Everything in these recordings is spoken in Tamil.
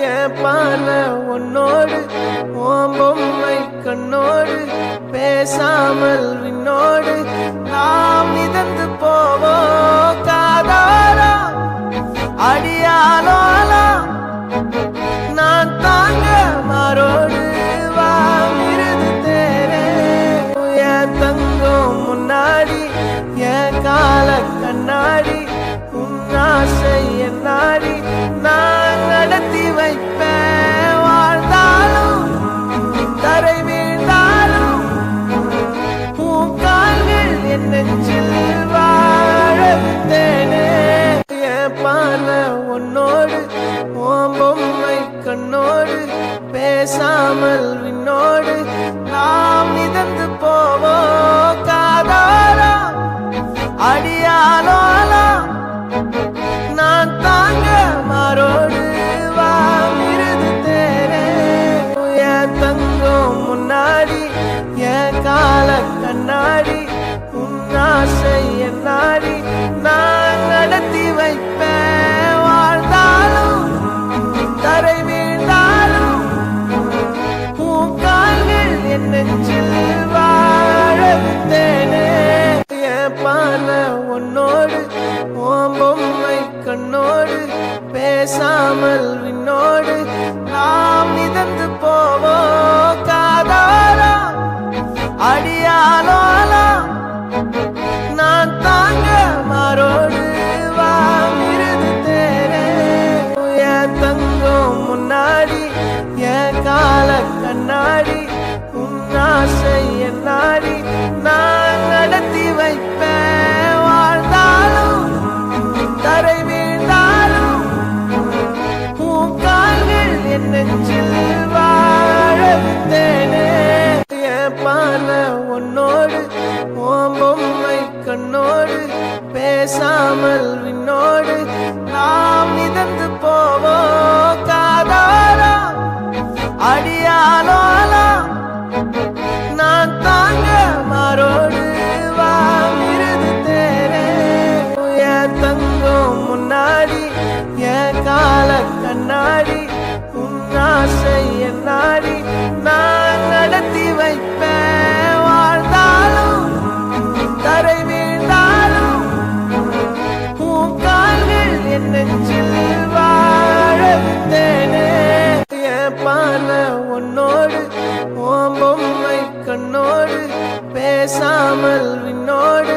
பால உன்னோடு ஓம் பொம்மை கண்ணோடு பேசாமல் விண்ணோடு நாம் மிதந்து போவோம் காதாரா அடியாலோலா நான் தாங்க மாறோடு வாமிருது தேரே என் தங்கம் முன்னாடி என் கால கண்ணாடி உன்னாசை என் நாடி நான் நடத்தி வைப்பேன் வாழ்ந்தாலும் தரை வீழ்ந்தாலும் உன் கால்கள் என் நெஞ்சில் வாழ விட்டேனே என் பால உன்னோடு ஓம் பொம்மை கண்ணோடு பேசாமல் விண்ணோடு நாம் மிதந்து போவோம் காதாரா அடியாலோலா நான் தாங்க மாறோடு வாமிருது தேரே என் தங்கம் முன்னாடி என் கால கண்ணாடி உன்னாசை என் நாடி நான் நடத்தி வைப்பேன் வாழ்ந்தாலும் தரை வீழ்ந்தாலும் உன் கால்கள் என் நெஞ்சில் வாழ விட்டேனே என் பால உன்னோடு ஓம் பொம்மை கண்ணோடு பேசாமல் விண்ணோடு நாம் மிதந்து போவோம் காதாரா அடியாலோலா நான் தாங்க மாறோடு வாமிருது தேரே என் தங்கம் முன்னாடி என் கால கண்ணாடி உன்னாசை என் நாடி நான் நடத்தி வைப்பேன் வாழ்ந்தாலும் தரை வீழ்ந்தாலும் உன் கால்கள் என் நெஞ்சில் வாழ விட்டேனே என் பால உன்னோடு ஓம் பொம்மை கண்ணோடு பேசாமல் விண்ணோடு நாம் மிதந்து போவோம் காதாரா அடியாலோலா நான் தாங்க மாறோடு வாமிருது தேரே என் தங்கம் முன்னாடி என் கால கண்ணாடி உன்னாசை என் நாடி நான் நடத்தி வைப்பேன் வாழ்ந்தாலும் தரை வீழ்ந்தாலும் உன் கால்கள் என் நெஞ்சில் வாழ விட்டேனே என் பால உன்னோடு ஓம் பொம்மை கண்ணோடு பேசாமல் விண்ணோடு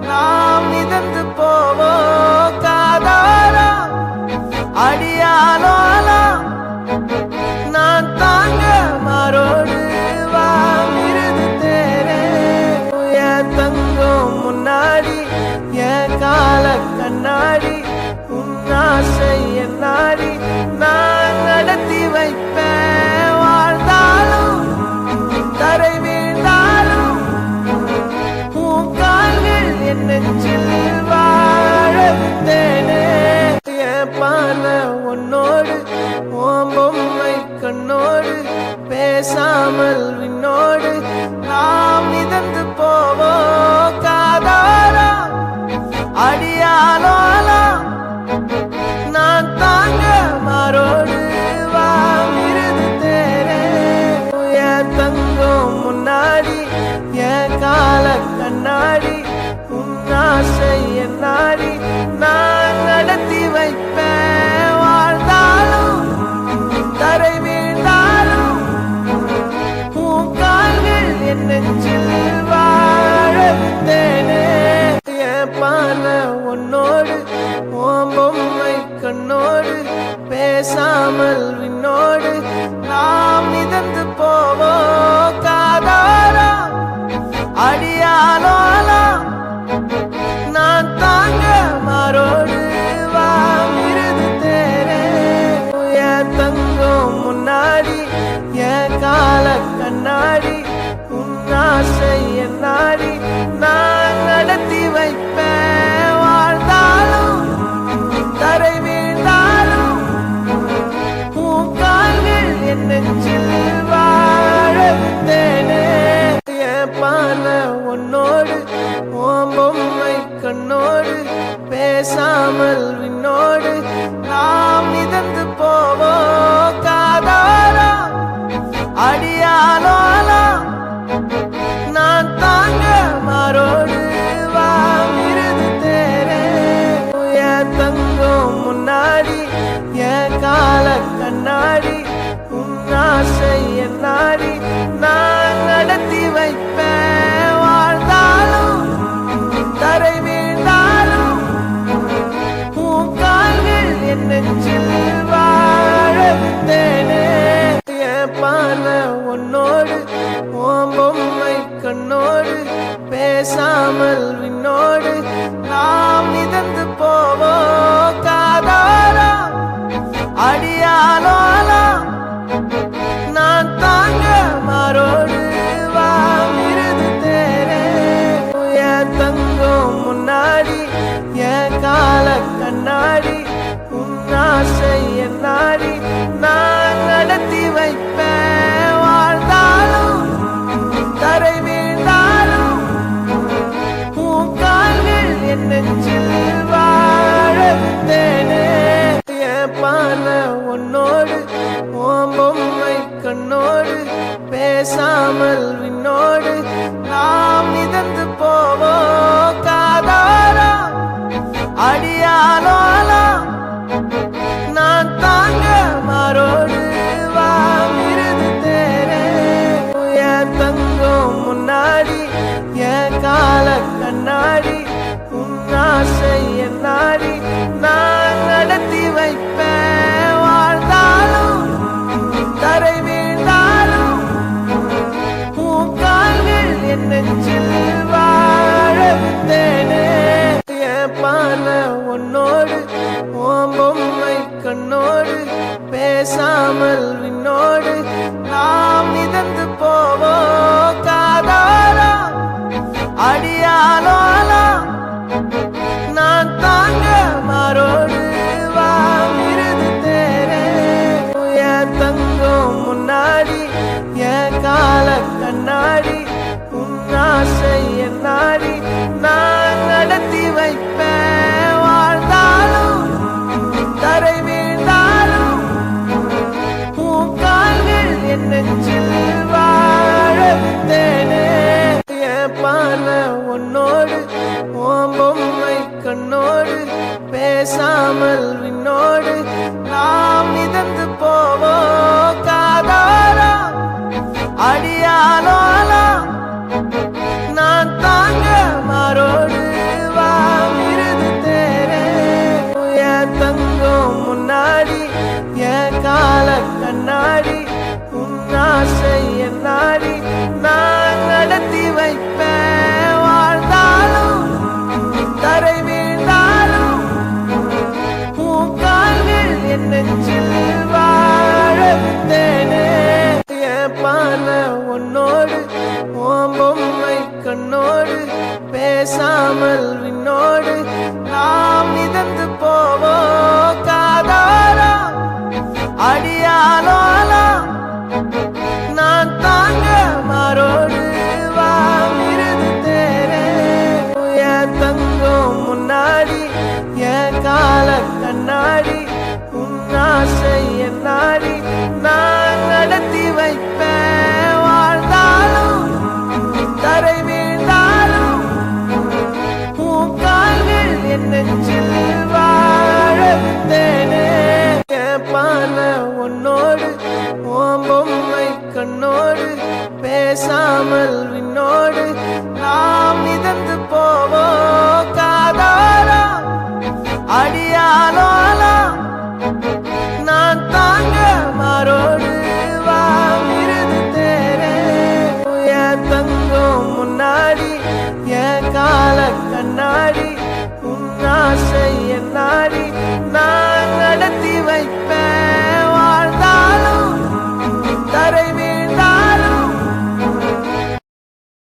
நாம் மிதந்து போவோம் காதாரா அடியாலோலா நான் தாங்க மாறோடு வாமிருது தேரே என் தங்கம் முன்னாடி என் கால கண்ணாடி உன்னாசை என் நாடி நான் நடத்தி வைப்பேன் வாழ்ந்தாலும் தரை வீழ்ந்தாலும் உன் கால்கள் என் நெஞ்சில் வாழ விட்டேனே என் பால உன்னோடு ஓம் பொம்மை கண்ணோடு பேசாமல் விண்ணோடு நாம் மிதந்து போவோம் காதாரா அடியாலோலா நான் தாங்க மாறோடு வாமிருது தேரே என் தங்கம் முன்னாடி என் கால கண்ணாடி உன்னாசை என் நாடி நான் நடத்தி வைப்பேன் வாழ்ந்தாலும் தரை வீழ்ந்தாலும் உன் கால்கள் என் நெஞ்சில் வாழ விட்டேனே என் பால உன்னோடு ஓம் பொம்மை கண்ணோடு பேசாமல் விண்ணோடு நாம் மிதந்து போவோம் காதாரா அடியாலோலா நான் தாங்க மாறோடு வாமிருது தேரே என் தங்கம் முன்னாடி என் கால கண்ணாடி உன்னாசை என் நாடி நான் நடத்தி வைப்பேன் வாழ்ந்தாலும் தரை வீழ்ந்தாலும் உன் கால்கள் என் நெஞ்சில் வாழ விட்டேனே என் பால உன்னோடு ஓம் பொம்மை கண்ணோடு பேசாமல் விண்ணோடு நாம் மிதந்து போவோம் பார்வை உன்னோடு உன் பொம்மை கண்ணோடு பேசாமல் விண்ணோடு நாம் மிதந்து போவோம் காதாரா அடியாலோலா நான் தாங்க மாறோடு வாங்கிருது தேரே என் தங்கம் முன்னாடி என் கால கண்ணாடி உன் ஆசை என் நாடி நான் நடத்தி வைப்பேன் வாழ்ந்தாலும் தரை வீழ்ந்தாலும் உன் கால்கள் என் நெஞ்சில் வாழ விட்டேனே என் பார்வை உன்னோடு உன் பொம்மை கண்ணோடு பேசாமல் விண்ணோடு நாம் மிதந்து போவோம் காதாரா அடியாலோலா நான் தாங்க மாறோடு வாங்கிருது தேரே என் தங்கம் முன்னாடி என் கால கண்ணாடி உன் ஆசை என் நாடி நான் நடத்தி வைப்பேன் வாழ்ந்தாலும் தரை வீழ்ந்தாலும் உன் கால்கள் என் நெஞ்சில் வாழ விட்டேனே என் பார்வை உன்னோடு உன் பொம்மை கண்ணோடு பேசாமல் விண்ணோடு நாம் மிதந்து போவோம் காதாரா அடியாலோலா நான் தாங்க மாறோடு வாங்கிருது தேரே என் தங்கம் முன்னாடி என் கால கண்ணாடி உன் ஆசை என் நாடி நான் நடத்தி வைப்பேன் வாழ்ந்தாலும் தரை வீழ்ந்தாலும் உன் கால்கள் என் நெஞ்சில் வாழ விட்டேனே என் பார்வை உன்னோடு உன் பொம்மை கண்ணோடு பேசாமல் விண்ணோடு நாம் மிதந்து போவோம் காதாரா அடியாலோலா நான் தாங்க மாறோடு வாங்கிருது தேரே என் தங்கம் முன்னாடி என் கால கண்ணாடி உன் ஆசை என் நாடி நான் நடத்தி வைப்பேன் வாழ்ந்தாலும் தரை வீழ்ந்தாலும் உன் கால்கள் என் நெஞ்சில் வாழ விட்டேனே என் பார்வை உன்னோடு உன் பொம்மை கண்ணோடு பேசாமல் விண்ணோடு நாம் மிதந்து போவோம் காதாரா அடியாலோலா நான் தாங்க மாறோடு வாங்கிருது தேரே என் தங்கம் முன்னாடி என் கால கண்ணாடி உன் ஆசை என் நாடி நான் நடத்தி வைப்பேன் வாழ்ந்தாலும் தரை வீழ்ந்தாலும் உன் கால்கள் என் நெஞ்சில் வாழ விட்டேனே என் பார்வை உன்னோடு உன் பொம்மை கண்ணோடு பேசாமல் விண்ணோடு நாம் மிதந்து போவோம் காதாரா அடியாலோலா நான் தாங்க மாறோடு வாங்கிருது தேரே என் தங்கம் முன்னாடி என் கால கண்ணாடி உன் ஆசை என் நாடி நான் நடத்தி வைப்பேன் வாழ்ந்தாலும் தரை வீழ்ந்தாலும் உன் கால்கள் என் நெஞ்சில் வாழ விட்டேனே என் பார்வை உன்னோடு உன் பொம்மை கண்ணோடு பேசாமல் விண்ணோடு